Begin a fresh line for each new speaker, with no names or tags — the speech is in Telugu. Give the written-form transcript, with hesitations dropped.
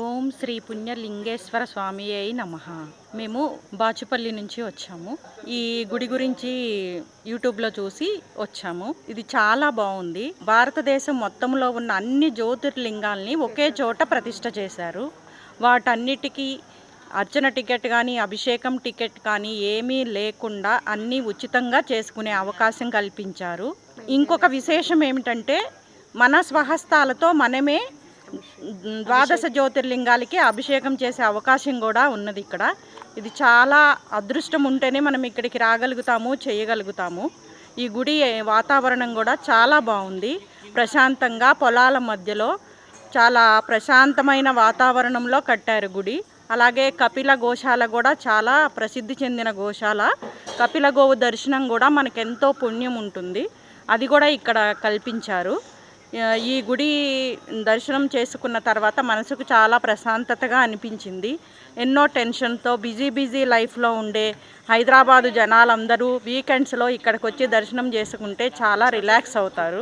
ఓం శ్రీ పుణ్యలింగేశ్వర స్వామి అయి నమ. మేము బాచుపల్లి నుంచి వచ్చాము. ఈ గుడి గురించి యూట్యూబ్లో చూసి వచ్చాము. ఇది చాలా బాగుంది. భారతదేశం మొత్తంలో ఉన్న అన్ని జ్యోతిర్లింగాల్ని ఒకే చోట ప్రతిష్ఠ చేశారు. వాటన్నిటికీ అర్చన టికెట్ కానీ అభిషేకం టికెట్ కానీ ఏమీ లేకుండా అన్నీ ఉచితంగా చేసుకునే అవకాశం కల్పించారు. ఇంకొక విశేషం ఏమిటంటే మన స్వహస్తాలతో మనమే ద్వాదశ జ్యోతిర్లింగాలకి అభిషేకం చేసే అవకాశం కూడా ఉన్నది ఇక్కడ. ఇది చాలా అదృష్టం ఉంటేనే మనం ఇక్కడికి రాగలుగుతాము, చేయగలుగుతాము. ఈ గుడి వాతావరణం కూడా చాలా బాగుంది. ప్రశాంతంగా పొలాల మధ్యలో చాలా ప్రశాంతమైన వాతావరణంలో కట్టారు గుడి. అలాగే కపిల గోశాల కూడా చాలా ప్రసిద్ధి చెందిన గోశాల. కపిల గోవు దర్శనం కూడా మనకెంతో పుణ్యం ఉంటుంది. అది కూడా ఇక్కడ కల్పించారు. ఈ గుడి దర్శనం చేసుకున్న తర్వాత మనసుకు చాలా ప్రశాంతతగా అనిపించింది. ఎన్నో టెన్షన్తో బిజీ లైఫ్లో ఉండే హైదరాబాదు జనాలందరూ వీకెండ్స్లో ఇక్కడికి వచ్చి దర్శనం చేసుకుంటే చాలా రిలాక్స్ అవుతారు.